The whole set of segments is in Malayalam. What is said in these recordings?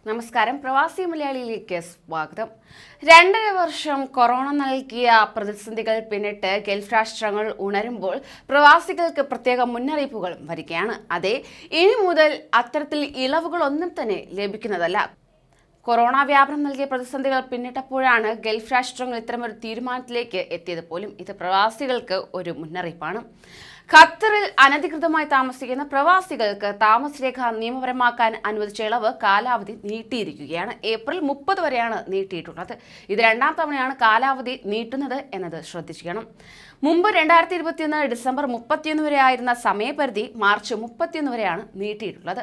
നമസ്കാരം. പ്രവാസി മലയാളിയിലേക്ക് സ്വാഗതം. 2.5 വർഷം കൊറോണ നൽകിയ പ്രതിസന്ധികൾ പിന്നിട്ട് ഗൾഫ് രാഷ്ട്രങ്ങൾ ഉണരുമ്പോൾ പ്രവാസികൾക്ക് പ്രത്യേക മുന്നറിയിപ്പുകളും വരികയാണ്. അതെ, ഇനി മുതൽ അത്തരത്തിൽ ഇളവുകളൊന്നും തന്നെ ലഭിക്കുന്നതല്ല. കൊറോണ വ്യാപനം നൽകിയ പ്രതിസന്ധികൾ പിന്നിട്ടപ്പോഴാണ് ഗൾഫ് രാഷ്ട്രങ്ങൾ ഇത്തരമൊരു തീരുമാനത്തിലേക്ക് എത്തിയത് പോലും. ഇത് പ്രവാസികൾക്ക് ഒരു മുന്നറിയിപ്പാണ്. ഖത്തറിൽ അനധികൃതമായി താമസിക്കുന്ന പ്രവാസികൾക്ക് താമസരേഖ നിയമപരമാക്കാൻ അനുവദിച്ച ഇളവ് കാലാവധി നീട്ടിയിരിക്കുകയാണ്. ഏപ്രിൽ 30 വരെയാണ് നീട്ടിയിട്ടുള്ളത്. ഇത് 2ാം തവണയാണ് കാലാവധി നീട്ടുന്നത് എന്നത് ശ്രദ്ധിക്കണം. മുമ്പ് 2021 ഡിസംബർ 31 വരെ ആയിരുന്ന സമയപരിധി മാർച്ച് 31 വരെയാണ് നീട്ടിയിട്ടുള്ളത്.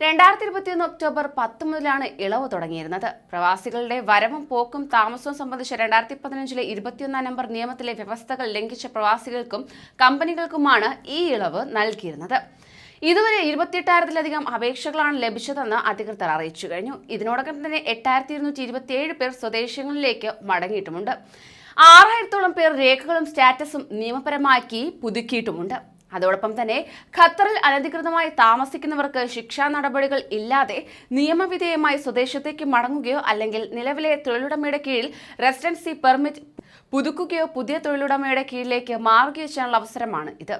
2021 ഒക്ടോബർ 10 മുതലാണ് ഇളവ് തുടങ്ങിയിരുന്നത്. പ്രവാസികളുടെ വരവും പോക്കും താമസവും സംബന്ധിച്ച 2015 21 നമ്പർ നിയമത്തിലെ വ്യവസ്ഥകൾ ലംഘിച്ച പ്രവാസികൾക്കും കമ്പനികൾക്കുമാണ് ഈ ഇളവ് നൽകിയിരുന്നത്. ഇതുവരെ 28,000-ലധികം അപേക്ഷകളാണ് ലഭിച്ചതെന്ന് അധികൃതർ അറിയിച്ചു കഴിഞ്ഞു. ഇതിനോടകം തന്നെ 8,227 പേർ സ്വദേശങ്ങളിലേക്ക് മടങ്ങിയിട്ടുമുണ്ട്. 6,000-ഓളം പേർ രേഖകളും സ്റ്റാറ്റസും നിയമപരമാക്കി പുതുക്കിയിട്ടുമുണ്ട്. അതോടൊപ്പം തന്നെ ഖത്തറിൽ അനധികൃതമായി താമസിക്കുന്നവർക്ക് ശിക്ഷാ നടപടികൾ ഇല്ലാതെ നിയമവിധേയമായി സ്വദേശത്തേക്ക് മടങ്ങുകയോ അല്ലെങ്കിൽ നിലവിലെ തൊഴിലുടമയുടെ കീഴിൽ റെസിഡൻസി പെർമിറ്റ് പുതുക്കുകയോ പുതിയ തൊഴിലുടമയുടെ കീഴിലേക്ക് മാറുകയോ ചെയ്യാനുള്ള അവസരമാണ് ഇത്.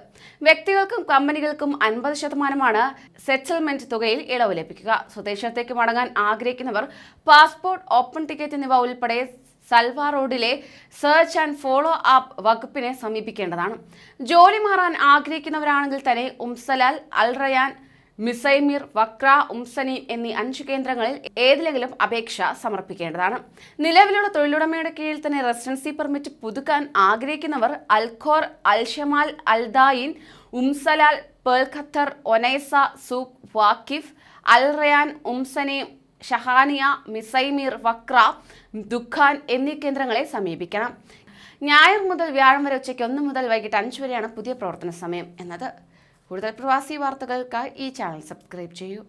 വ്യക്തികൾക്കും കമ്പനികൾക്കും 50% സെറ്റിൽമെന്റ് തുകയിൽ ഇളവ് ലഭിക്കുക. സ്വദേശത്തേക്ക് മടങ്ങാൻ ആഗ്രഹിക്കുന്നവർ പാസ്പോർട്ട്, ഓപ്പൺ ടിക്കറ്റ് എന്നിവ ഉൾപ്പെടെ സൽവാ റോഡിലെ സെർച്ച് ആൻഡ് ഫോളോ അപ്പ് വകുപ്പിനെ സമീപിക്കേണ്ടതാണ്. ജോലി മാറാൻ ആഗ്രഹിക്കുന്നവരാണെങ്കിൽ തന്നെ ഉംസലാൽ, അൽ റയാൻ, മിസൈമിർ, വക്ര, ഉംസനി എന്നീ 5 കേന്ദ്രങ്ങളിൽ ഏതിലെങ്കിലും അപേക്ഷ സമർപ്പിക്കേണ്ടതാണ്. നിലവിലുള്ള തൊഴിലുടമയുടെ കീഴിൽ തന്നെ റെസിഡൻസി പെർമിറ്റ് പുതുക്കാൻ ആഗ്രഹിക്കുന്നവർ അൽഖോർ, അൽ ഷമാൽ, അൽ ദായിൻ, ഉംസലാൽ, പേൾ ഖത്തർ, ഒനൈസ, സൂഖ് വാക്കിഫ്, അൽ റയാൻ, ഉംസനി, ഷഹാനിയ, മിസൈമിർ, വക്ര, ദുഖാൻ എന്നീ കേന്ദ്രങ്ങളെ സമീപിക്കണം. ഞായർ മുതൽ വ്യാഴം വരെ ഉച്ചയ്ക്ക് 1 മുതൽ വൈകിട്ട് 5 വരെയാണ് പുതിയ പ്രവർത്തന സമയം എന്നത്. കൂടുതൽ പ്രവാസി വാർത്തകൾക്കായി ഈ ചാനൽ സബ്സ്ക്രൈബ് ചെയ്യൂ.